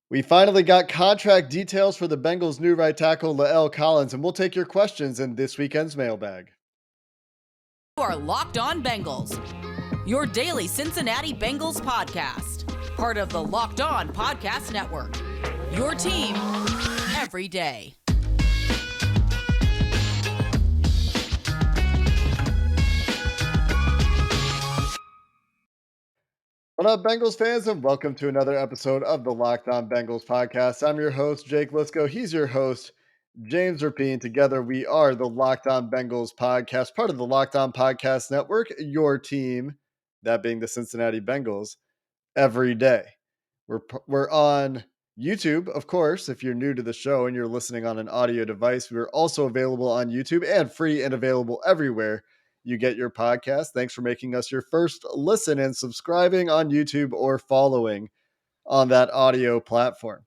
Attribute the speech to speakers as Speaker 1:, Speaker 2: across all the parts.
Speaker 1: We finally got contract details for the Bengals' new right tackle, Lael Collins, and we'll take your questions in this weekend's mailbag.
Speaker 2: You are Locked On Bengals, your daily Cincinnati Bengals podcast, part of the Locked On Podcast Network, your team every day.
Speaker 1: What up, Bengals fans, and welcome to another episode of the Locked On Bengals podcast. I'm your host, Jake Liscow. He's your host, James Rapien. Together, we are the Locked On Bengals podcast, part of the Locked On Podcast Network, your team, that being the Cincinnati Bengals, every day. We're on YouTube, of course. If you're new to the show and you're listening on an audio device, we're also available on YouTube and free and available everywhere you get your podcast. Thanks for making us your first listen and subscribing on YouTube or following on that audio platform.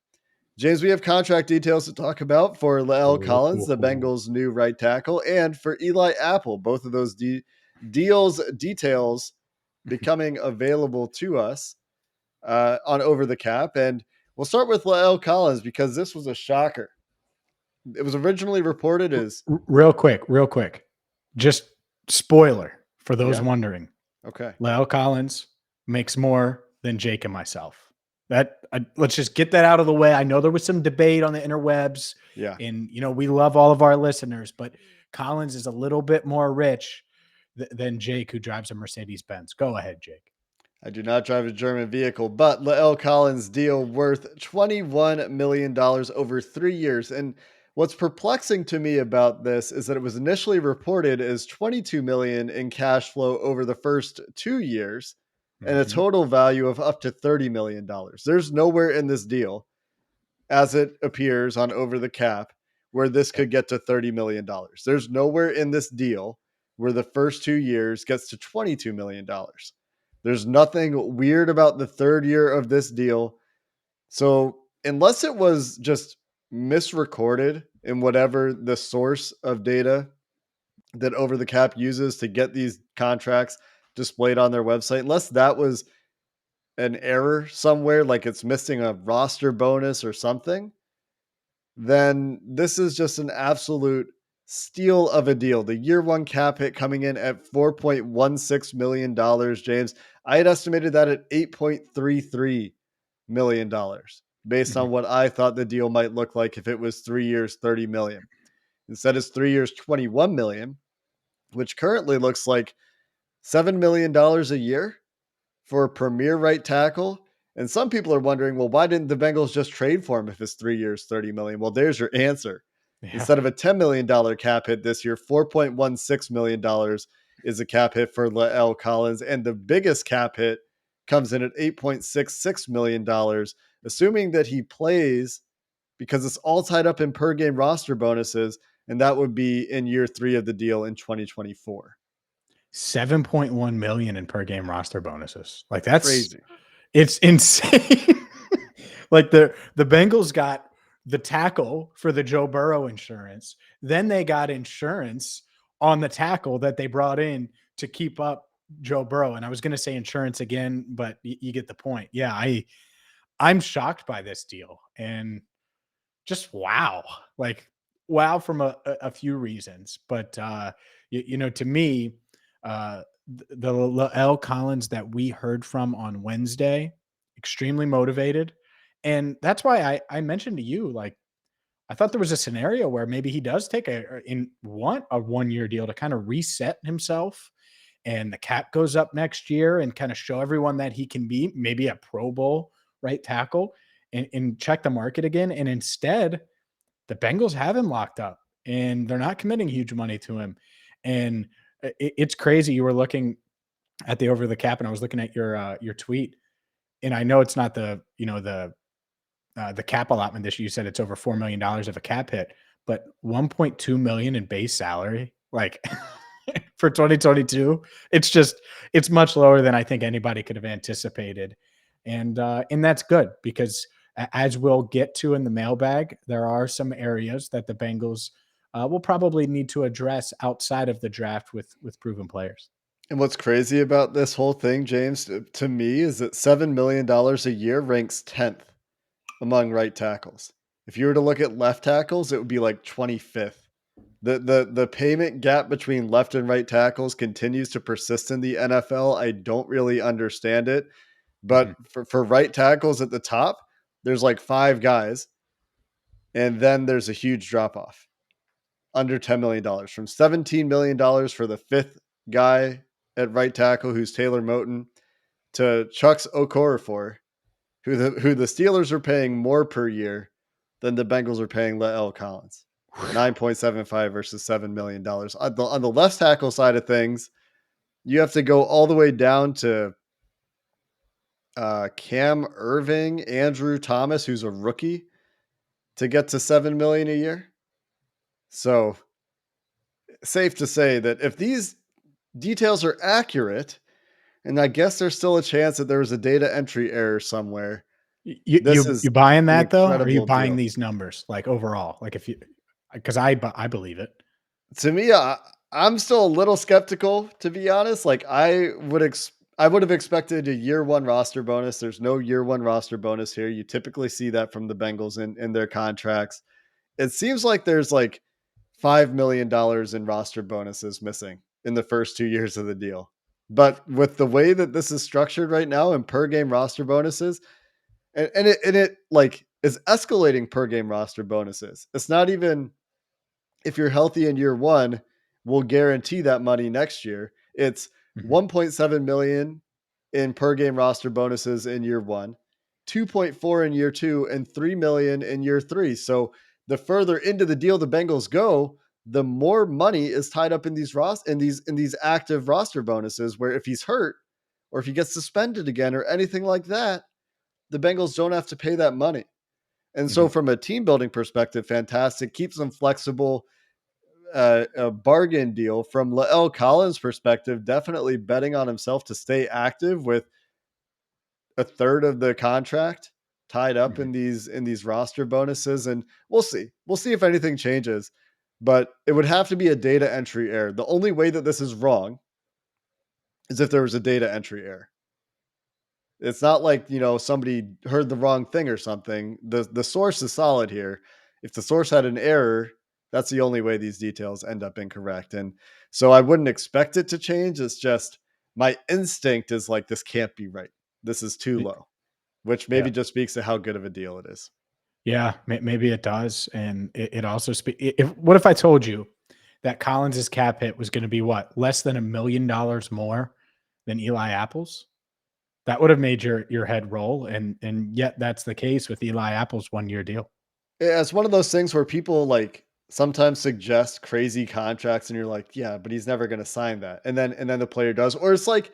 Speaker 1: James, we have contract details to talk about for Lael Collins, the Bengals' new right tackle, and for Eli Apple. Both of those details becoming available to us on Over the Cap. And we'll start with Lael Collins because this was a shocker. It was originally reported as
Speaker 3: real quick. Just spoiler for those wondering.
Speaker 1: Okay.
Speaker 3: Lael Collins makes more than Jake and myself. Let's just get that out of the way. I know there was some debate on the interwebs.
Speaker 1: Yeah.
Speaker 3: And, we love all of our listeners, but Collins is a little bit more rich than Jake, who drives a Mercedes-Benz. Go ahead, Jake.
Speaker 1: I do not drive a German vehicle, but Lael Collins' deal worth $21 million over 3 years. And what's perplexing to me about this is that it was initially reported as $22 million in cash flow over the first 2 years and a total value of up to $30 million. There's nowhere in this deal, as it appears on Over the Cap, where this could get to $30 million. There's nowhere in this deal where the first 2 years gets to $22 million. There's nothing weird about the third year of this deal. So unless it was just misrecorded in whatever the source of data that Over the Cap uses to get these contracts displayed on their website, unless that was an error somewhere, like it's missing a roster bonus or something, then this is just an absolute steal of a deal. The year one cap hit coming in at $4.16 million, James. I had estimated that at $8.33 million based on what I thought the deal might look like if it was 3 years, $30 million. Instead, it's 3 years, $21 million, which currently looks like $7 million a year for a premier right tackle. And some people are wondering, well, why didn't the Bengals just trade for him if it's 3 years, $30 million? Well, there's your answer. Yeah. Instead of a $10 million cap hit this year, $4.16 million is a cap hit for Lael Collins. And the biggest cap hit comes in at $8.66 million, assuming that he plays, because it's all tied up in per game roster bonuses. And that would be in year 3 of the deal in 2024.
Speaker 3: 7.1 million in per game roster bonuses. Like, that's
Speaker 1: crazy.
Speaker 3: It's insane. Like, the Bengals got the tackle for the Joe Burrow insurance. Then they got insurance on the tackle that they brought in to keep up Joe Burrow. And I was going to say insurance again, but you get the point. Yeah, I'm shocked by this deal, and just wow. Like, wow from a few reasons. But, to me, the Lael Collins that we heard from on Wednesday, extremely motivated. And that's why I mentioned to you, like, I thought there was a scenario where maybe he does take a 1-year deal to kind of reset himself, and the cap goes up next year and kind of show everyone that he can be maybe a Pro Bowl right tackle and check the market again. And instead, the Bengals have him locked up and they're not committing huge money to him. And it's crazy. You were looking at the Over the Cap, and I was looking at your tweet, and I know it's not the cap allotment this year. You said it's over $4 million of a cap hit, but $1.2 million in base salary, like for 2022, it's much lower than I think anybody could have anticipated. And that's good, because as we'll get to in the mailbag, there are some areas that the Bengals will probably need to address outside of the draft with proven players.
Speaker 1: And what's crazy about this whole thing, James, to me, is that $7 million a year ranks 10th among right tackles. If you were to look at left tackles, it would be like 25th. The payment gap between left and right tackles continues to persist in the NFL. I don't really understand it.
Speaker 3: Mhm.
Speaker 1: But for right tackles at the top, there's like 5 guys, and then there's a huge drop off under $10 million from $17 million for the 5th guy at right tackle, who's Taylor Moton, to Chuck's Okorafor, who the Steelers are paying more per year than the Bengals are paying Lael Collins. 9.75 versus $7 million. On the left tackle side of things, you have to go all the way down to Cam Irving, Andrew Thomas, who's a rookie, to get to $7 million a year. So safe to say that if these details are accurate, and I guess there's still a chance that there was a data entry error somewhere, this is
Speaker 3: You buying
Speaker 1: an
Speaker 3: that though? Or are you
Speaker 1: incredible
Speaker 3: buying
Speaker 1: deal.
Speaker 3: these numbers like overall? Like if you, because I believe it.
Speaker 1: To me, I'm still a little skeptical, to be honest. Like I would have expected a year one roster bonus. There's no year one roster bonus here. You typically see that from the Bengals in their contracts. It seems like there's like $5 million in roster bonuses missing in the first 2 years of the deal. But with the way that this is structured right now and per game roster bonuses, and it like is escalating per game roster bonuses. It's not even if you're healthy in year one, we'll guarantee that money next year. It's
Speaker 3: Mhm.
Speaker 1: 1.7 million in per game roster bonuses in year one, 2.4 in year two, and 3 million in year three. So the further into the deal the Bengals go, the more money is tied up in these active roster bonuses, where if he's hurt or if he gets suspended again or anything like that, the Bengals don't have to pay that money. And so
Speaker 3: Mhm.
Speaker 1: from a team building perspective, fantastic. Keeps them flexible. A bargain deal from Lael Collins' perspective. Definitely betting on himself to stay active with a third of the contract tied up
Speaker 3: Mhm.
Speaker 1: in these roster bonuses, and we'll see. We'll see if anything changes, but it would have to be a data entry error. The only way that this is wrong is if there was a data entry error. It's not like, somebody heard the wrong thing or something. The source is solid here. If the source had an error, that's the only way these details end up incorrect. And so I wouldn't expect it to change. It's just my instinct is like, this can't be right. This is too low, which
Speaker 3: Yeah.
Speaker 1: maybe just speaks to how good of a deal it is.
Speaker 3: Yeah, maybe it does, and it also if what if I told you that Collins's cap hit was going to be what, less than $1 million more than Eli Apple's? That would have made your head roll, and yet that's the case with Eli Apple's 1 year deal.
Speaker 1: Yeah, it's one of those things where people like sometimes suggest crazy contracts and you're like, yeah, but he's never going to sign that. And then the player does. Or it's like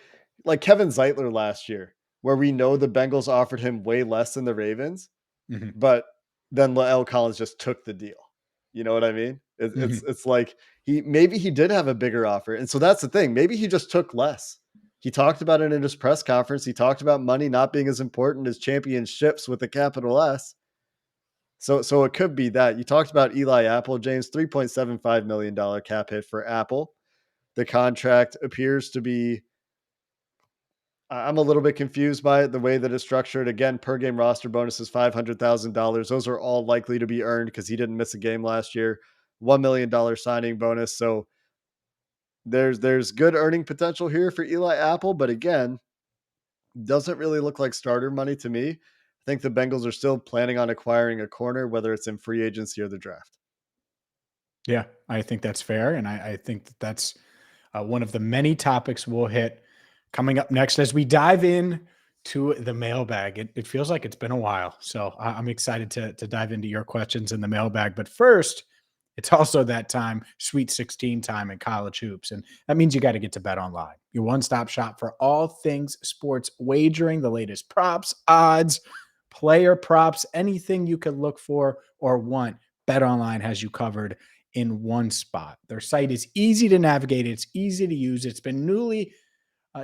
Speaker 1: Kevin Zeitler last year where we know the Bengals offered him way less than the Ravens,
Speaker 3: Mhm.
Speaker 1: but then Lael Collins just took the deal. You know what I mean?
Speaker 3: Mhm.
Speaker 1: It's like he did have a bigger offer. And so that's the thing. Maybe he just took less. He talked about it in his press conference. He talked about money not being as important as championships with a capital S. So it could be that. You talked about Eli Apple, James, $3.75 million cap hit for Apple. The contract appears to be I'm a little bit confused by it, the way that it's structured. Again, per game roster bonus is $500,000. Those are all likely to be earned because he didn't miss a game last year. $1 million signing bonus. So there's good earning potential here for Eli Apple, but again, doesn't really look like starter money to me. I think the Bengals are still planning on acquiring a corner, whether it's in free agency or the draft.
Speaker 3: Yeah, I think that's fair, and I think that's one of the many topics we'll hit coming up next as we dive in to the mailbag. It feels like it's been a while, so I'm excited to dive into your questions in the mailbag. But first, it's also that time, Sweet 16 time in college hoops, and that means you got to get to BetOnline, your one-stop shop for all things sports wagering, the latest props, odds, player props, anything you could look for or want. BetOnline has you covered in one spot. Their site is easy to navigate, it's easy to use. It's been newly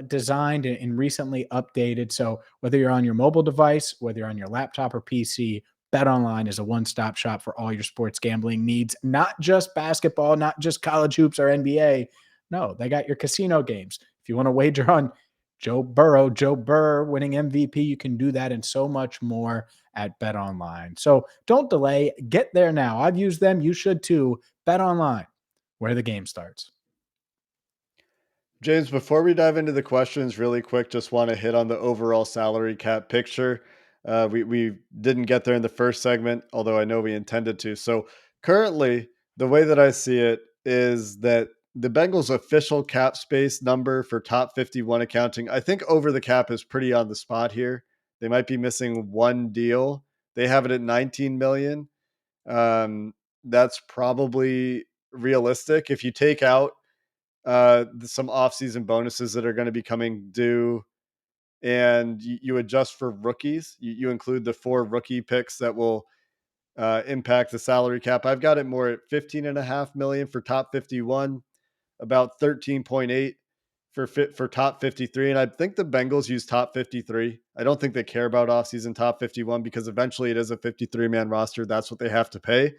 Speaker 3: designed and recently updated. So whether you're on your mobile device, whether you're on your laptop or PC, BetOnline is a one-stop shop for all your sports gambling needs, not just basketball, not just college hoops or NBA. No, they got your casino games. If you want to wager on Joe Burrow winning MVP. You can do that and so much more at BetOnline. So don't delay. Get there now. I've used them. You should too. BetOnline, where the game starts.
Speaker 1: James, before we dive into the questions, really quick, just want to hit on the overall salary cap picture. We didn't get there in the first segment, although I know we intended to. So currently, the way that I see it is that the Bengals' official cap space number for top 51 accounting, I think over the cap is pretty on the spot here. They might be missing one deal. They have it at 19 million. That's probably realistic. If you take out some offseason bonuses that are going to be coming due, and you adjust for rookies. You include the 4 rookie picks that will impact the salary cap. I've got it more at 15.5 million for top 51, about 13.8 for top 53. And I think the Bengals use top 53. I don't think they care about offseason top 51 because eventually it is a 53-man roster. That's what they have to pay.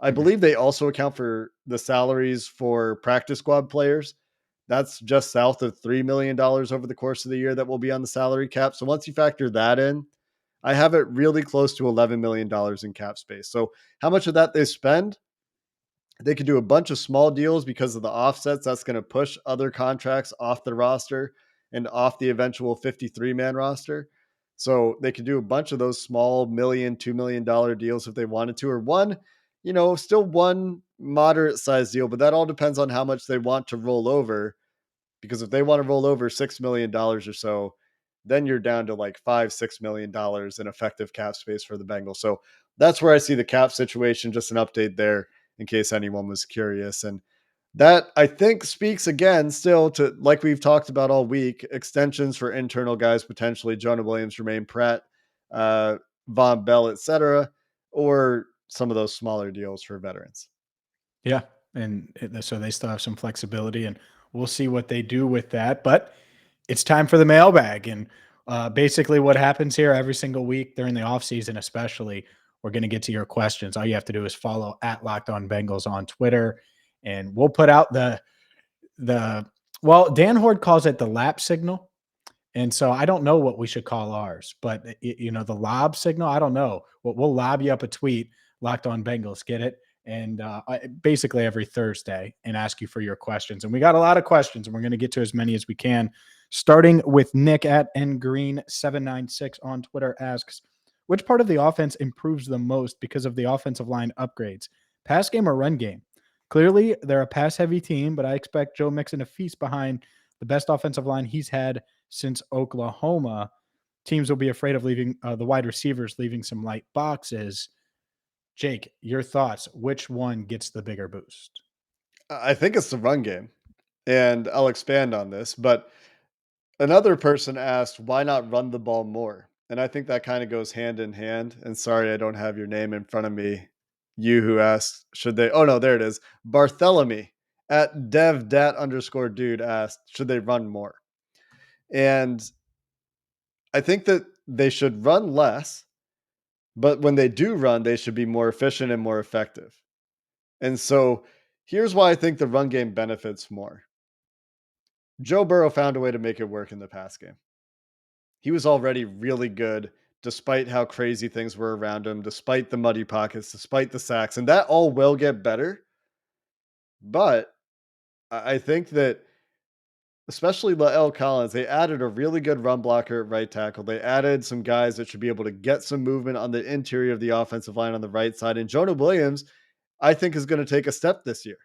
Speaker 1: I
Speaker 3: Mhm.
Speaker 1: believe they also account for the salaries for practice squad players. That's just south of $3 million over the course of the year that will be on the salary cap. So once you factor that in, I have it really close to $11 million in cap space. So how much of that they spend, they could do a bunch of small deals because of the offsets. That's going to push other contracts off the roster and off the eventual 53-man roster. So they could do a bunch of those small million, $2 million deals if they wanted to, or one, still one moderate size deal, but that all depends on how much they want to roll over. Because if they want to roll over $6 million or so, then you're down to like $5-6 million in effective cap space for the Bengals. So that's where I see the cap situation. Just an update there in case anyone was curious. And that I think speaks again still to, like we've talked about all week, extensions for internal guys, potentially Jonah Williams, Jermaine Pratt, uh, Von Bell, etc., or some of those smaller deals for veterans.
Speaker 3: Yeah. And so they still have some flexibility, and we'll see what they do with that. But it's time for the mailbag. And basically, what happens here every single week during the offseason, especially, we're going to get to your questions. All you have to do is follow at Locked On Bengals on Twitter, and we'll put out the well, Dan Horde calls it the lap signal. And so I don't know what we should call ours, but the lob signal, I don't know. We'll lob you up a tweet, Locked On Bengals, get it? And basically every Thursday, and ask you for your questions. And we got a lot of questions, and we're going to get to as many as we can. Starting with Nick at ngreen796 on Twitter asks, which part of the offense improves the most because of the offensive line upgrades? Pass game or run game? Clearly, they're a pass-heavy team, but I expect Joe Mixon to feast behind the best offensive line he's had since Oklahoma. Teams will be afraid of leaving the wide receivers leaving some light boxes. Jake, your thoughts? Which one gets the bigger boost?
Speaker 1: I think it's the run game, and I'll expand on this, but another person asked, why not run the ball more? And I think that kind of goes hand in hand. And sorry, I don't have your name in front of me. You who asked, should they? Oh, no, there it is. Bartholomew at devdat_dude asked, should they run more? And I think that they should run less, but when they do run, they should be more efficient and more effective. And so here's why I think the run game benefits more. Joe Burrow found a way to make it work in the pass game. He was already really good despite how crazy things were around him, despite the muddy pockets, despite the sacks, and that all will get better. But I think that especially Lael Collins, they added a really good run blocker at right tackle. They added some guys that should be able to get some movement on the interior of the offensive line on the right side. And Jonah Williams, I think, is going to take a step this year.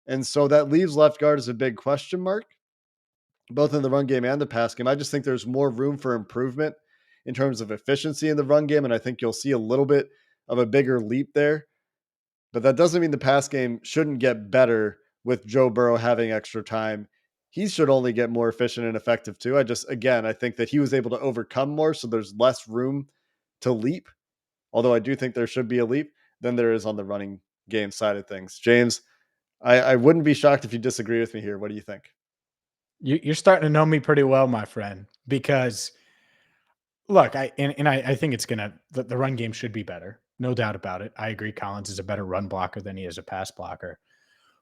Speaker 1: And so that leaves left guard as a big question mark, both in the run game and the pass game. I just think there's more room for improvement in terms of efficiency in the run game. And I think you'll see a little bit of a bigger leap there. But that doesn't mean the pass game shouldn't get better with Joe Burrow having extra time. He should only get more efficient and effective too. I think that he was able to overcome more. So there's less room to leap. Although I do think there should be a leap than there is on the running game side of things. James, I wouldn't be shocked if you disagree with me here. What do you think?
Speaker 3: You're starting to know me pretty well, my friend, because look, I think it's the run game should be better. No doubt about it. I agree. Collins is a better run blocker than he is a pass blocker.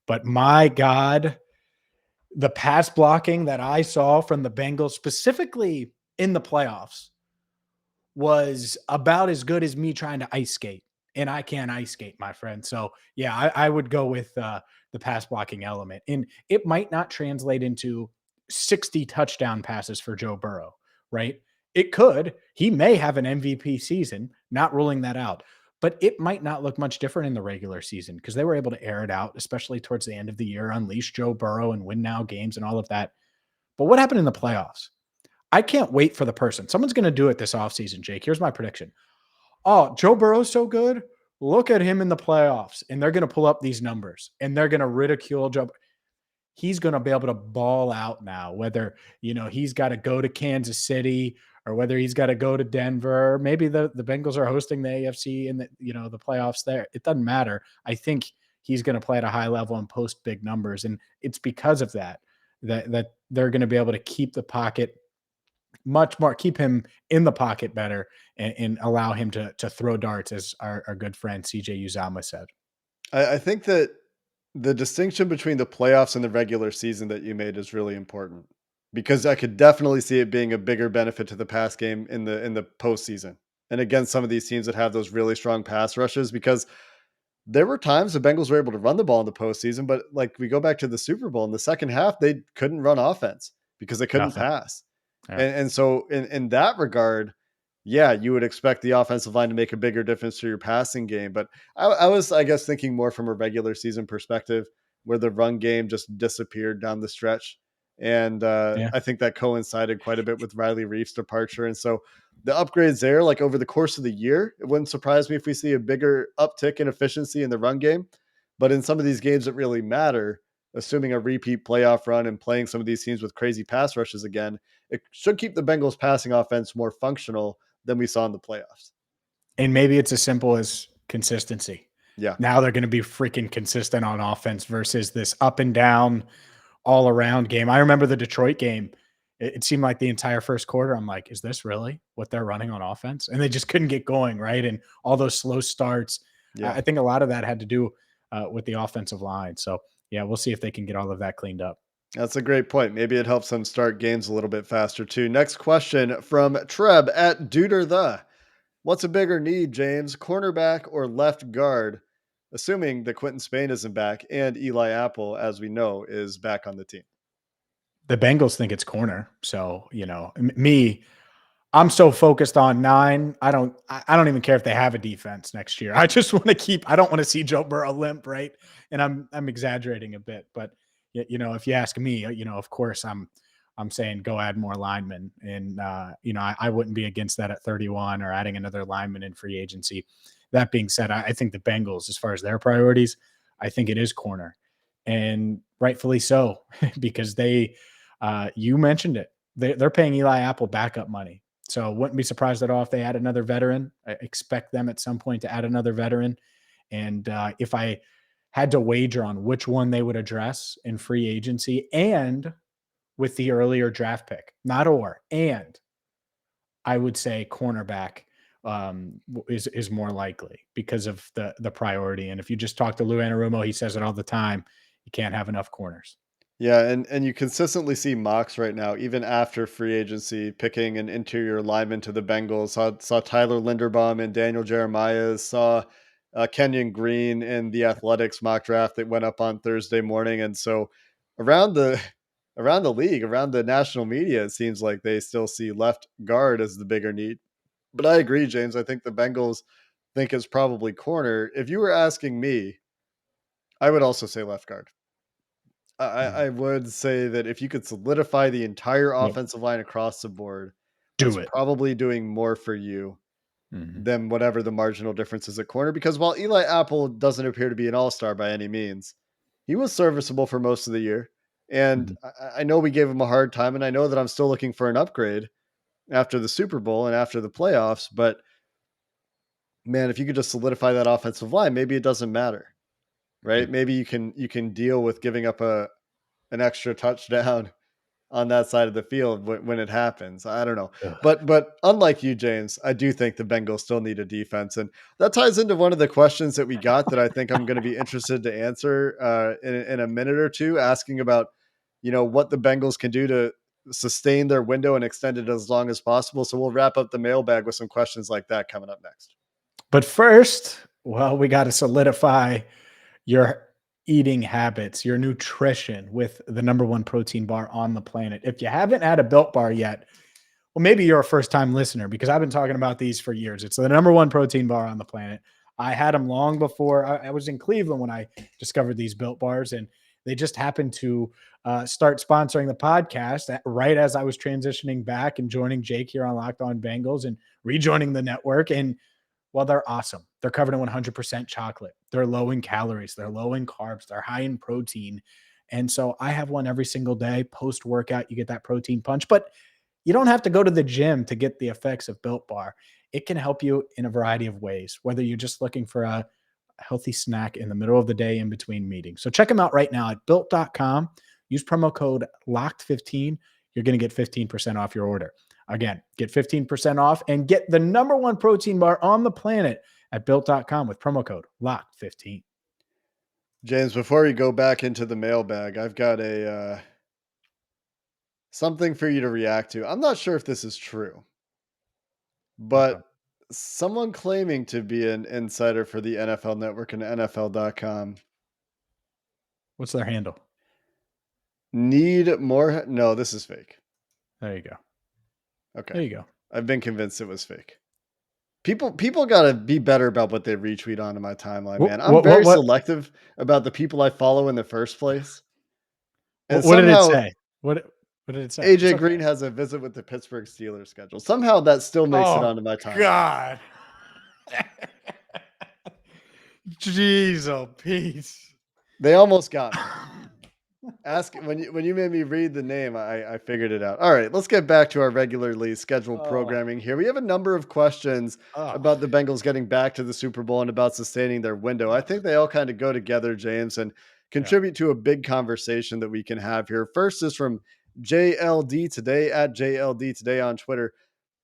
Speaker 3: But my God, the pass blocking that I saw from the Bengals, specifically in the playoffs, was about as good as me trying to ice skate. And I can't ice skate, my friend. So yeah, I would go with the pass blocking element. And it might not translate into 60 touchdown passes for Joe Burrow, right? It could. He may have an MVP season, not ruling that out. But it might not look much different in the regular season because they were able to air it out, especially towards the end of the year, unleash Joe Burrow and win now games and all of that. But what happened in the playoffs? I can't wait for the person. Someone's going to do it this offseason, Jake. Here's my prediction. Oh, Joe Burrow's so good. Look at him in the playoffs. And they're going to pull up these numbers and they're going to ridicule Joe. He's going to be able to ball out now, whether, he's got to go to Kansas City or whether he's got to go to Denver. Maybe the Bengals are hosting the AFC in the playoffs there. It doesn't matter. I think he's going to play at a high level and post big numbers. And it's because of that they're going to be able to keep the pocket much more, keep him in the pocket better and allow him to throw darts, as our good friend CJ Uzama said.
Speaker 1: I think that the distinction between the playoffs and the regular season that you made is really important because I could definitely see it being a bigger benefit to the pass game in the postseason and against some of these teams that have those really strong pass rushes because there were times the Bengals were able to run the ball in the postseason, but like we go back to the Super Bowl in the second half, they couldn't run offense because they couldn't
Speaker 3: Nothing.
Speaker 1: pass.
Speaker 3: Yeah.
Speaker 1: And so in that regard, yeah, you would expect the offensive line to make a bigger difference to your passing game. But I was, I guess, thinking more from a regular season perspective where the run game just disappeared down the stretch. And
Speaker 3: Yeah.
Speaker 1: I think that coincided quite a bit with Riley Reif's departure. And so the upgrades there, like over the course of the year, it wouldn't surprise me if we see a bigger uptick in efficiency in the run game. But in some of these games that really matter, assuming a repeat playoff run and playing some of these teams with crazy pass rushes again, it should keep the Bengals passing offense more functional than we saw in the playoffs.
Speaker 3: And maybe it's as simple as consistency.
Speaker 1: Yeah.
Speaker 3: Now they're going to be freaking consistent on offense versus this up and down all around game. I remember the Detroit game. It seemed like the entire first quarter, I'm like, is this really what they're running on offense? And they just couldn't get going, right? And all those slow starts.
Speaker 1: Yeah.
Speaker 3: I think a lot of that had to do with the offensive line. So, yeah, we'll see if they can get all of that cleaned up.
Speaker 1: That's a great point. Maybe it helps them start games a little bit faster too. Next question from Treb at Duder the. What's a bigger need, James? Cornerback or left guard? Assuming that Quentin Spain isn't back and Eli Apple, as we know, is back on the team.
Speaker 3: The Bengals think it's corner. So, me, I'm so focused on 9. I don't even care if they have a defense next year. I just want to I don't want to see Joe Burrow limp, right? And I'm exaggerating a bit, but if you ask me, of course I'm saying go add more linemen. And I wouldn't be against that at 31 or adding another lineman in free agency. That being said, I think the Bengals, as far as their priorities, I think it is corner. And rightfully so, because you mentioned it. They're paying Eli Apple backup money. So wouldn't be surprised at all if they add another veteran. I expect them at some point to add another veteran. And if I had to wager on which one they would address in free agency and with the earlier draft pick, and I would say cornerback is more likely because of the priority. And if you just talk to Lou Anarumo, he says it all the time. You can't have enough corners.
Speaker 1: Yeah, and you consistently see mocks right now, even after free agency, picking an interior lineman to the Bengals. Saw Tyler Linderbaum and Daniel Jeremiah. Saw Kenyon Green in the Athletics mock draft that went up on Thursday morning. And so around the around the league, around the national media, it seems like they still see left guard as the bigger need. But I agree, James. I think the Bengals think it's probably corner. If you were asking me, I would also say left guard. I would say that if you could solidify the entire
Speaker 3: Yep.
Speaker 1: offensive line across the board,
Speaker 3: Do
Speaker 1: that's
Speaker 3: it.
Speaker 1: probably doing more for you
Speaker 3: Mhm.
Speaker 1: than whatever the marginal difference is at corner. Because while Eli Apple doesn't appear to be an all-star by any means, he was serviceable for most of the year. And
Speaker 3: Mhm.
Speaker 1: I know we gave him a hard time, and I know that I'm still looking for an upgrade after the Super Bowl and after the playoffs. But man, if you could just solidify that offensive line, maybe it doesn't matter, right?
Speaker 3: Yep.
Speaker 1: Maybe you can deal with giving up an extra touchdown on that side of the field when it happens. I don't know.
Speaker 3: Ugh.
Speaker 1: But unlike you, James, I do think the Bengals still need a defense. And that ties into one of the questions that we got that I think I'm going to be interested to answer in a minute or two, asking about what the Bengals can do to sustain their window and extend it as long as possible. So we'll wrap up the mailbag with some questions like that coming up next.
Speaker 3: But first, well, we got to solidify your eating habits, your nutrition with the number one protein bar on the planet. If you haven't had a Built Bar yet, well, maybe you're a first-time listener because I've been talking about these for years. It's the number one protein bar on the planet. I had them long before I was in Cleveland when I discovered these Built Bars, and they just happened to start sponsoring the podcast right as I was transitioning back and joining Jake here on Locked On Bengals and rejoining the network. And well, they're awesome. They're covered in 100% chocolate. They're low in calories. They're low in carbs. They're high in protein. And so I have one every single day. Post-workout, you get that protein punch. But you don't have to go to the gym to get the effects of Built Bar. It can help you in a variety of ways, whether you're just looking for a healthy snack in the middle of the day in between meetings. So check them out right now at built.com. Use promo code LOCKED15. You're going to get 15% off your order. Again, get 15% off and get the number one protein bar on the planet at built.com with promo code LOCKED15.
Speaker 1: James, before we go back into the mailbag, I've got a something for you to react to. I'm not sure if this is true,
Speaker 3: Uh-oh.
Speaker 1: but someone claiming to be an insider for the NFL Network and NFL.com
Speaker 3: What's their handle?
Speaker 1: need more. No, this is fake.
Speaker 3: There you go.
Speaker 1: Okay.
Speaker 3: There you go.
Speaker 1: I've been convinced it was fake. People got to be better about what they retweet onto my timeline, man. I'm very selective about the people I follow in the first place. And
Speaker 3: What did it
Speaker 1: somehow
Speaker 3: say? What did it say?
Speaker 1: AJ Green has a visit with the Pittsburgh Steelers scheduled. Somehow that still makes it onto my timeline.
Speaker 3: God. Jeez, oh, peace.
Speaker 1: They almost got me. Ask when you made me read the name, I figured it out. All right, let's get back to our regularly scheduled programming here. We have a number of questions about the Bengals getting back to the Super Bowl and about sustaining their window. I think they all kind of go together, James, and contribute to a big conversation that we can have here. First is from JLD Today at JLD Today on Twitter.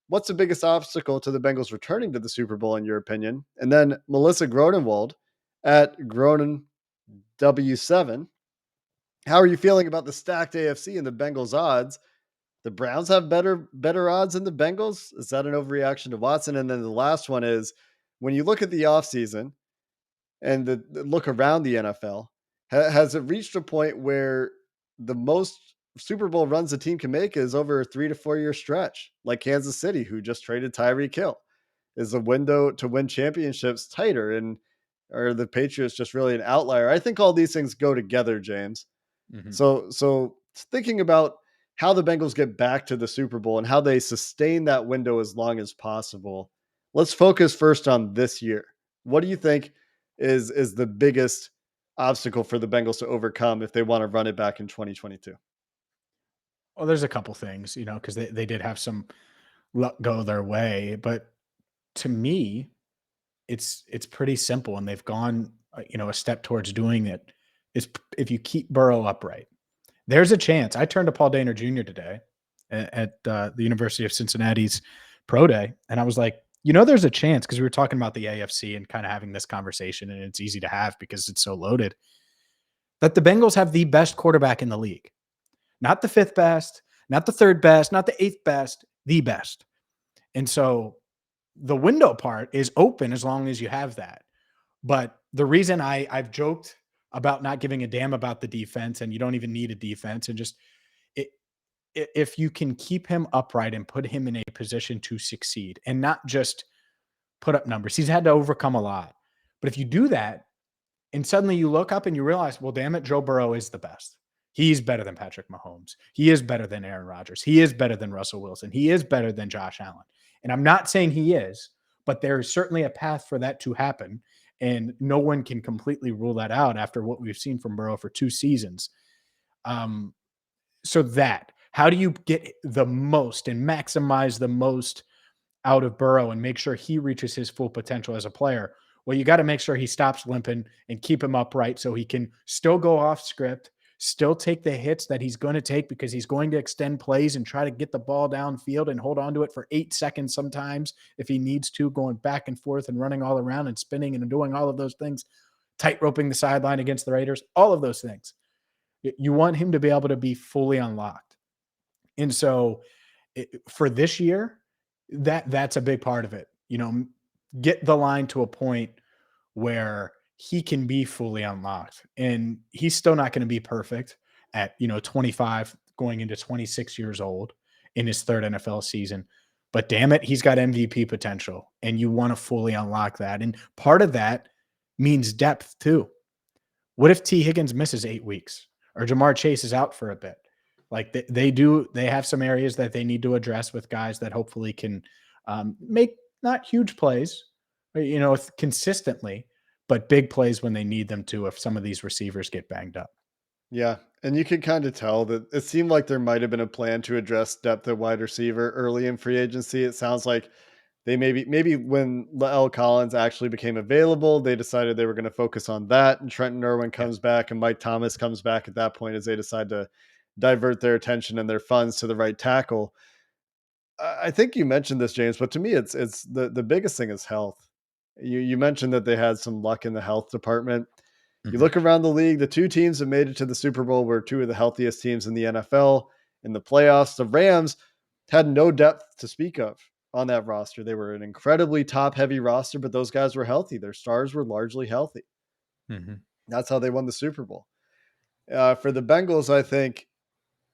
Speaker 1: What's the biggest obstacle to the Bengals returning to the Super Bowl, in your opinion? And then Melissa Gronenwald at Gronen W7. How are you feeling about the stacked AFC and the Bengals odds? The Browns have better odds than the Bengals. Is that an overreaction to Watson? And then the last one is when you look at the offseason and the look around the NFL, has it reached a point where the most Super Bowl runs a team can make is over a 3 to 4 year stretch, like Kansas City, who just traded Tyreek Hill? Is the window to win championships tighter? And are the Patriots just really an outlier? I think all these things go together, James.
Speaker 3: Mm-hmm.
Speaker 1: So thinking about how the Bengals get back to the Super Bowl and how they sustain that window as long as possible, let's focus first on this year. What do you think is the biggest obstacle for the Bengals to overcome if they want to run it back in 2022?
Speaker 3: Well, there's a couple things, because they did have some luck go their way, but to me, it's pretty simple, and they've gone, a step towards doing it. Is if you keep Burrow upright, there's a chance. I turned to Paul Dehner Jr. today at the University of Cincinnati's Pro Day, and I was like, there's a chance, because we were talking about the AFC and kind of having this conversation, and it's easy to have because it's so loaded, that the Bengals have the best quarterback in the league. Not the fifth best, not the third best, not the eighth best, the best. And so the window part is open as long as you have that. But the reason I've joked about not giving a damn about the defense, and you don't even need a defense, and just if you can keep him upright and put him in a position to succeed and not just put up numbers. He's had to overcome a lot. But if you do that and suddenly you look up and you realize, well, damn it, Joe Burrow is the best. He's better than Patrick Mahomes. He is better than Aaron Rodgers. He is better than Russell Wilson. He is better than Josh Allen. And I'm not saying he is, but there's certainly a path for that to happen. And no one can completely rule that out after what we've seen from Burrow for 2 seasons. So how do you get the most and maximize the most out of Burrow and make sure he reaches his full potential as a player? Well, you got to make sure he stops limping and keep him upright so he can still go off script, still take the hits that he's going to take, because he's going to extend plays and try to get the ball downfield and hold on to it for 8 seconds sometimes if he needs to, going back and forth and running all around and spinning and doing all of those things, tight roping the sideline against the Raiders, all of those things. You want him to be able to be fully unlocked. And so for this year, that's a big part of it. Get the line to a point where he can be fully unlocked. And he's still not going to be perfect at, 25 going into 26 years old in his third NFL season. But damn it, he's got MVP potential, and you want to fully unlock that. And part of that means depth too. What if T. Higgins misses 8 weeks or Jamar Chase is out for a bit? Like they have some areas that they need to address with guys that hopefully can make not huge plays, consistently, but big plays when they need them to if some of these receivers get banged up.
Speaker 1: Yeah. And you can kind of tell that it seemed like there might have been a plan to address depth at wide receiver early in free agency. It sounds like they maybe when L. Collins actually became available, they decided they were going to focus on that. And Trenton Irwin
Speaker 3: Yeah.
Speaker 1: comes back and Mike Thomas comes back at that point as they decide to divert their attention and their funds to the right tackle. I think you mentioned this, James, but to me, it's the biggest thing is health. You mentioned that they had some luck in the health department. You
Speaker 3: Mhm.
Speaker 1: look around the league, the two teams that made it to the Super Bowl were two of the healthiest teams in the NFL. In the playoffs, the Rams had no depth to speak of on that roster. They were an incredibly top heavy roster, but those guys were healthy. Their stars were largely healthy.
Speaker 3: Mhm.
Speaker 1: That's how they won the Super Bowl. For the Bengals, I think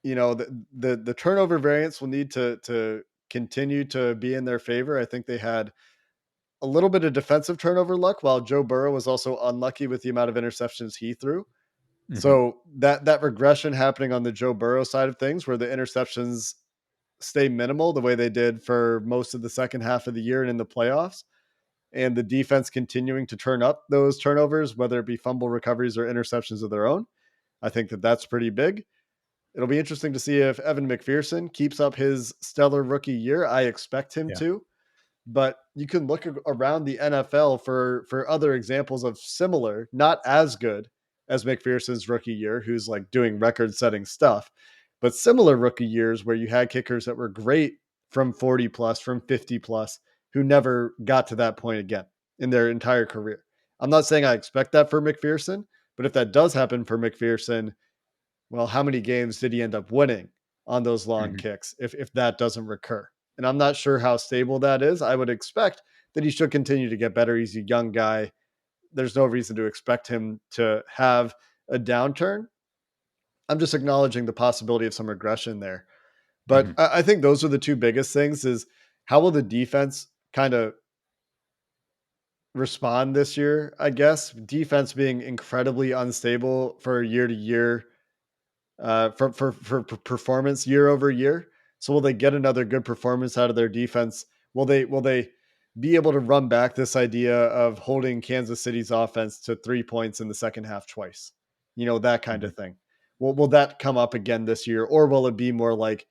Speaker 1: the turnover variance will need to continue to be in their favor. I think they had a little bit of defensive turnover luck, while Joe Burrow was also unlucky with the amount of interceptions he threw.
Speaker 3: Mhm.
Speaker 1: So that regression happening on the Joe Burrow side of things, where the interceptions stay minimal the way they did for most of the second half of the year and in the playoffs, and the defense continuing to turn up those turnovers, whether it be fumble recoveries or interceptions of their own. I think that's pretty big. It'll be interesting to see if Evan McPherson keeps up his stellar rookie year. I expect him
Speaker 3: Yeah.
Speaker 1: to, but you can look around the NFL for other examples of similar, not as good as McPherson's rookie year, who's like doing record-setting stuff, but similar rookie years where you had kickers that were great from 40 plus, from 50 plus, who never got to that point again in their entire career. I'm not saying I expect that for McPherson, but if that does happen for McPherson, well, how many games did he end up winning on those long
Speaker 3: Mhm.
Speaker 1: kicks if that doesn't recur? And I'm not sure how stable that is. I would expect that he should continue to get better. He's a young guy. There's no reason to expect him to have a downturn. I'm just acknowledging the possibility of some regression there. But
Speaker 3: Mhm.
Speaker 1: I think those are the two biggest things is how will the defense kind of respond this year, I guess. Defense being incredibly unstable for year to year for performance year over year. So will they get another good performance out of their defense? Will they be able to run back this idea of holding Kansas City's offense to 3 points in the second half twice? That kind
Speaker 3: Mhm.
Speaker 1: of thing. Will that come up again this year, or will it be more like,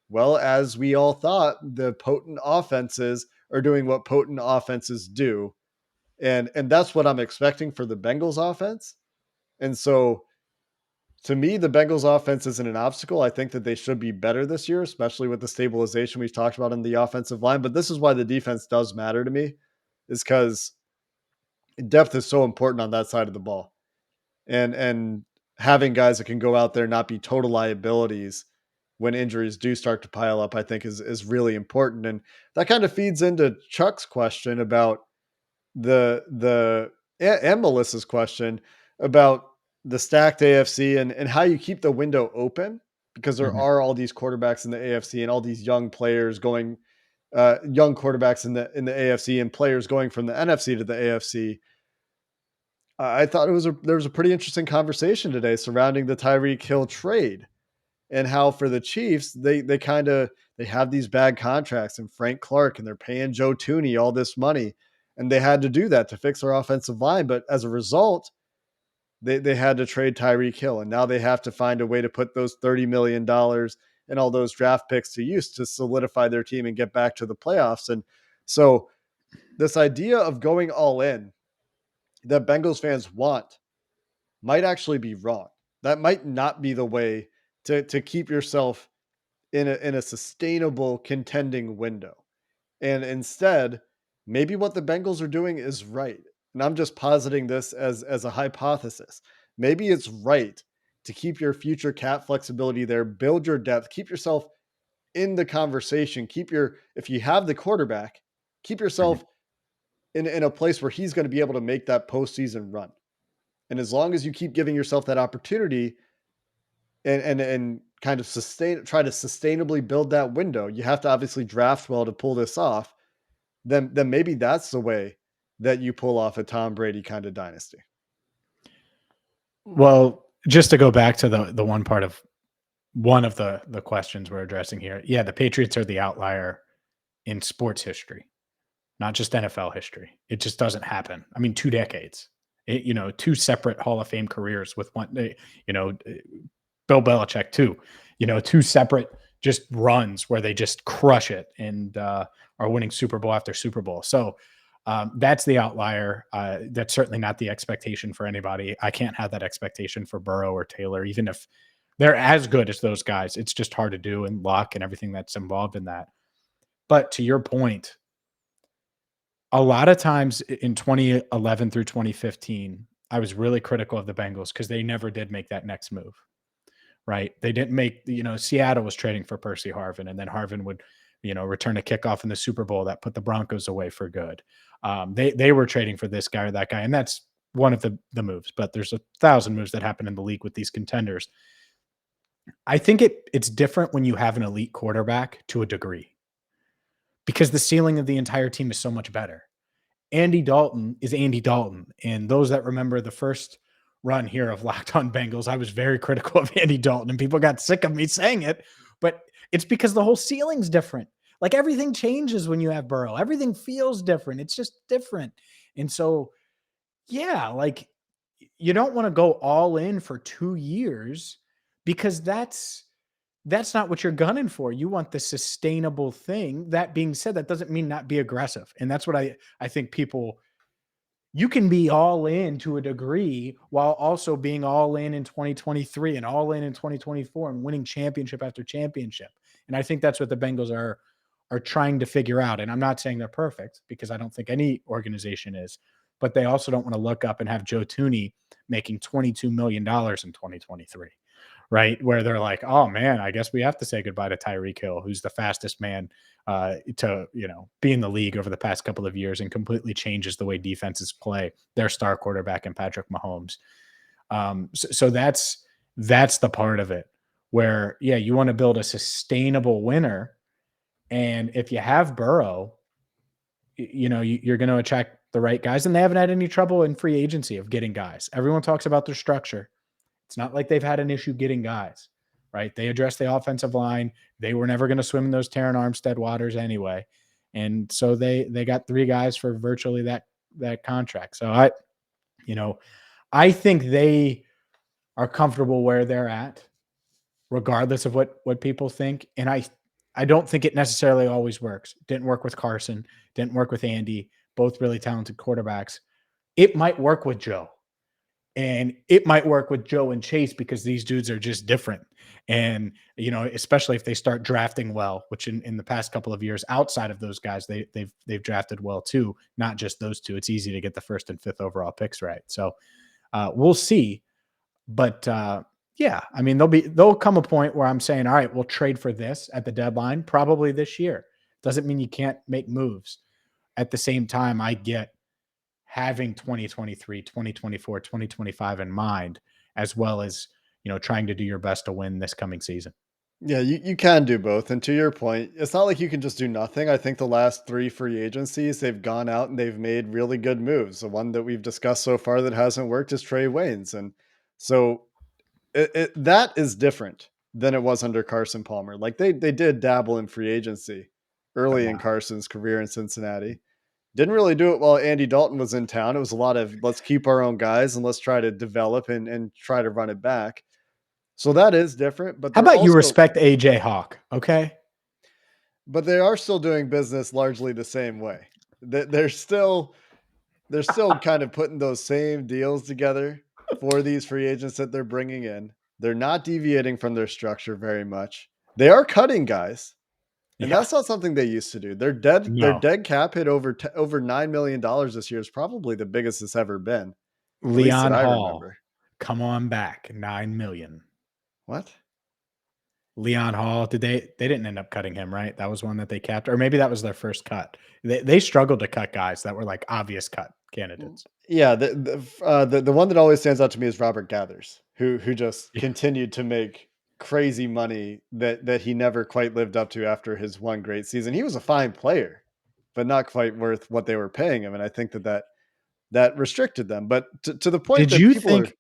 Speaker 1: well, as we all thought, the potent offenses are doing what potent offenses do, and that's what I'm expecting for the Bengals offense. And so to me, the Bengals offense isn't an obstacle. I think that they should be better this year, especially with the stabilization we've talked about in the offensive line. But this is why the defense does matter to me, is because depth is so important on that side of the ball. And having guys that can go out there, not be total liabilities when injuries do start to pile up, I think is really important. And that kind of feeds into Chuck's question about and Melissa's question about the stacked AFC and how you keep the window open, because there
Speaker 3: Mhm.
Speaker 1: are all these quarterbacks in the AFC and all these young players going young quarterbacks in the AFC and players going from the NFC to the AFC. I thought there was a pretty interesting conversation today surrounding the Tyreek Hill trade and how for the Chiefs they have these bad contracts and Frank Clark and they're paying Joe Tooney all this money, and they had to do that to fix their offensive line. But as a result, they had to trade Tyreek Hill, and now they have to find a way to put those $30 million and all those draft picks to use to solidify their team and get back to the playoffs. And so this idea of going all in that Bengals fans want might actually be wrong. That might not be the way to keep yourself in a sustainable contending window. And instead, maybe what the Bengals are doing is right. And I'm just positing this as a hypothesis. Maybe it's right to keep your future cap flexibility there, build your depth, keep yourself in the conversation, if you have the quarterback, keep yourself in a place where he's going to be able to make that postseason run. And as long as you keep giving yourself that opportunity and kind of try to sustainably build that window, you have to obviously draft well to pull this off. Then maybe that's the way that you pull off a Tom Brady kind of dynasty.
Speaker 3: Well, just to go back to the one part of one of the questions we're addressing here. Yeah, the Patriots are the outlier in sports history, not just NFL history. It just doesn't happen. I mean, 2 decades, two separate Hall of Fame careers with one, Bill Belichick too, 2 separate just runs where they just crush it and are winning Super Bowl after Super Bowl. So that's the outlier. That's certainly not the expectation for anybody. I can't have that expectation for Burrow or Taylor, even if they're as good as those guys. It's just hard to do, and luck and everything that's involved in that. But to your point, a lot of times in 2011 through 2015, I was really critical of the Bengals because they never did make that next move, right? They didn't make, Seattle was trading for Percy Harvin, and then Harvin would, return a kickoff in the Super Bowl that put the Broncos away for good. They were trading for this guy or that guy, and that's one of the moves. But there's 1,000 moves that happen in the league with these contenders. I think it's different when you have an elite quarterback to a degree because the ceiling of the entire team is so much better. Andy Dalton is Andy Dalton. And those that remember the first run here of Locked On Bengals, I was very critical of Andy Dalton and people got sick of me saying it, but it's because the whole ceiling's different. Like everything changes when you have Burrow. Everything feels different. It's just different. And so, yeah, like you don't want to go all in for 2 years because that's not what you're gunning for. You want the sustainable thing. That being said, that doesn't mean not be aggressive. And that's what I think you can be all in to a degree while also being all in 2023 and all in 2024 and winning championship after championship. And I think that's what the Bengals are trying to figure out. And I'm not saying they're perfect because I don't think any organization is, but they also don't want to look up and have Joe Thuney making $22 million in 2023. Right, where they're like, oh man, I guess we have to say goodbye to Tyreek Hill, who's the fastest man to be in the league over the past couple of years and completely changes the way defenses play. Their star quarterback and Patrick Mahomes. So that's the part of it where you want to build a sustainable winner, and if you have Burrow, you're going to attract the right guys, and they haven't had any trouble in free agency of getting guys. Everyone talks about their structure. It's not like they've had an issue getting guys, right? They addressed the offensive line. They were never going to swim in those Terran Armstead waters anyway. And so they got 3 guys for virtually that contract. So I think they are comfortable where they're at, regardless of what people think. And I don't think it necessarily always works. Didn't work with Carson, didn't work with Andy, both really talented quarterbacks. It might work with Joe. And it might work with Joe and Chase because these dudes are just different. And, especially if they start drafting well, which in the past couple of years, outside of those guys, they've drafted well too, not just those 2. It's easy to get the 1st and 5th overall picks right. So we'll see. But I mean, there'll come a point where I'm saying, all right, we'll trade for this at the deadline, probably this year. Doesn't mean you can't make moves. At the same time, I get having 2023, 2024, 2025 in mind, as well as, trying to do your best to win this coming season.
Speaker 1: Yeah, you can do both. And to your point, it's not like you can just do nothing. I think the last 3 free agencies, they've gone out and they've made really good moves. The one that we've discussed so far that hasn't worked is Trey Waynes. And so that is different than it was under Carson Palmer. Like they did dabble in free agency early in Carson's career in Cincinnati. Didn't really do it while Andy Dalton was in town. It was a lot of let's keep our own guys and let's try to develop and try to run it back. So that is different. But
Speaker 3: how about you respect AJ Hawk? Okay.
Speaker 1: But they are still doing business largely the same way. They're still kind of putting those same deals together for these free agents that they're bringing in. They're not deviating from their structure very much. They are cutting guys. And that's not something they used to do. Their dead cap hit over $9 million this year is probably the biggest it's ever been.
Speaker 3: Leon Hall. Come on back, $9 million.
Speaker 1: What?
Speaker 3: Leon Hall, they didn't end up cutting him, right? That was one that they kept, or maybe that was their first cut. They struggled to cut guys that were like obvious cut candidates.
Speaker 1: Yeah, the one that always stands out to me is Robert Gathers, who just
Speaker 3: Yeah.
Speaker 1: continued to make crazy money that he never quite lived up to after his one great season. He was a fine player, but not quite worth what they were paying him, and I think that restricted them. But to the point
Speaker 3: Did
Speaker 1: that
Speaker 3: you
Speaker 1: people are,
Speaker 3: think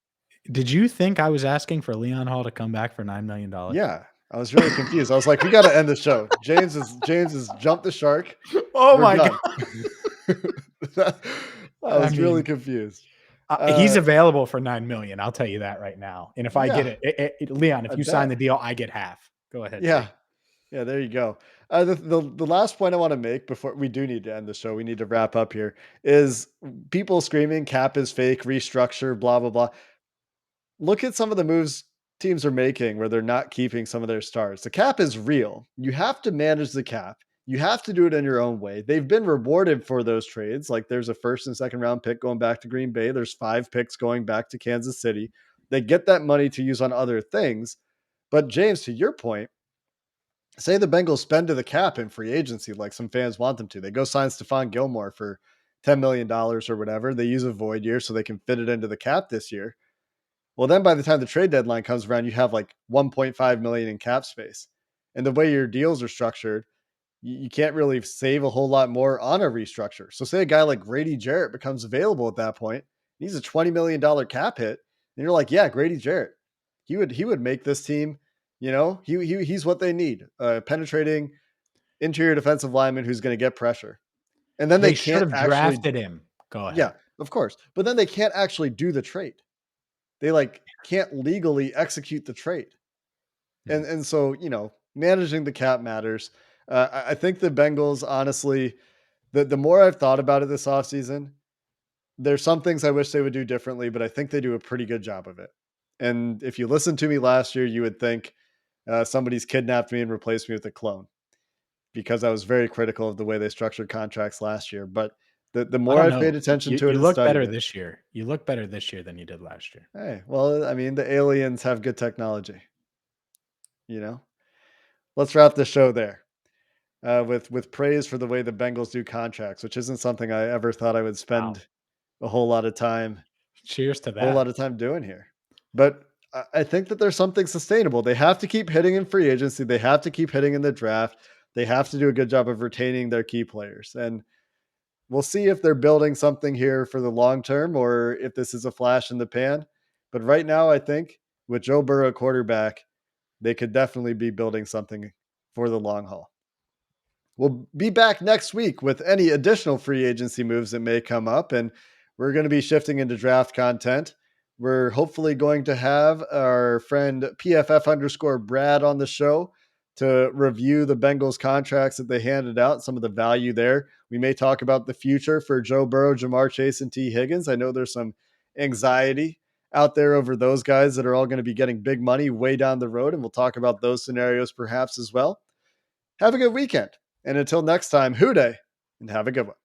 Speaker 3: did you think I was asking for Leon Hall to come back for $9 million?
Speaker 1: yeah, I was really confused. I was like, we got to end the show. James has jumped the shark.
Speaker 3: Oh
Speaker 1: We're
Speaker 3: my
Speaker 1: done.
Speaker 3: god.
Speaker 1: I
Speaker 3: I
Speaker 1: was really
Speaker 3: mean,
Speaker 1: confused.
Speaker 3: he's
Speaker 1: Uh,
Speaker 3: available for 9 million. I'll tell you that right now. And if I get
Speaker 1: yeah,
Speaker 3: it, Leon, if
Speaker 1: I
Speaker 3: you sign
Speaker 1: bet.
Speaker 3: the deal, I get half. Go ahead,
Speaker 1: Yeah,
Speaker 3: take.
Speaker 1: yeah, there you go. The last point I want to make before we do need to end the show, we need to wrap up here, is people screaming cap is fake, restructure, blah, blah, blah. Look at some of the moves teams are making where they're not keeping some of their stars. The cap is real. You have to manage the cap. You have to do it in your own way. They've been rewarded for those trades. Like there's a first and second round pick going back to Green Bay. There's 5 picks going back to Kansas City. They get that money to use on other things. But James, to your point, say the Bengals spend to the cap in free agency like some fans want them to. They go sign Stephon Gilmore for $10 million or whatever. They use a void year so they can fit it into the cap this year. Well, then by the time the trade deadline comes around, you have like 1.5 million in cap space. And the way your deals are structured, you can't really save a whole lot more on a restructure. So say a guy like Grady Jarrett becomes available at that point, he's a $20 million cap hit. And you're like, yeah, Grady Jarrett, he would make this team, he's what they need. Penetrating interior defensive lineman who's going to get pressure. And then they
Speaker 3: They should
Speaker 1: can't
Speaker 3: have
Speaker 1: actually,
Speaker 3: drafted him. Go
Speaker 1: yeah,
Speaker 3: ahead.
Speaker 1: of course. But then they can't actually do the trade. They like can't legally execute the trade.
Speaker 3: Hmm.
Speaker 1: And so, managing the cap matters. I think the Bengals, honestly, the more I've thought about it this offseason, there's some things I wish they would do differently, but I think they do a pretty good job of it. And if you listened to me last year, you would think somebody's kidnapped me and replaced me with a clone because I was very critical of the way they structured contracts last year. But the
Speaker 3: I
Speaker 1: more
Speaker 3: don't
Speaker 1: I've paid
Speaker 3: know.
Speaker 1: attention to it
Speaker 3: You
Speaker 1: and
Speaker 3: look
Speaker 1: studied
Speaker 3: better
Speaker 1: it,
Speaker 3: this year. You look better this year than you did last year.
Speaker 1: hey, well, I mean, the aliens have good technology, you know? Let's wrap the show there. With praise for the way the Bengals do contracts, which isn't something I ever thought I would
Speaker 3: Wow.
Speaker 1: spend a whole lot of time
Speaker 3: Cheers to
Speaker 1: a whole
Speaker 3: that.
Speaker 1: lot of time doing here. But I think that there's something sustainable. They have to keep hitting in free agency. They have to keep hitting in the draft. They have to do a good job of retaining their key players. And we'll see if they're building something here for the long term or if this is a flash in the pan. But right now, I think with Joe Burrow quarterback, they could definitely be building something for the long haul. We'll be back next week with any additional free agency moves that may come up, and we're going to be shifting into draft content. We're hopefully going to have our friend PFF_Brad on the show to review the Bengals contracts that they handed out, some of the value there. We may talk about the future for Joe Burrow, Jamar Chase, and T. Higgins. I know there's some anxiety out there over those guys that are all going to be getting big money way down the road, and we'll talk about those scenarios perhaps as well. Have a good weekend. And until next time, hoo day and have a good one.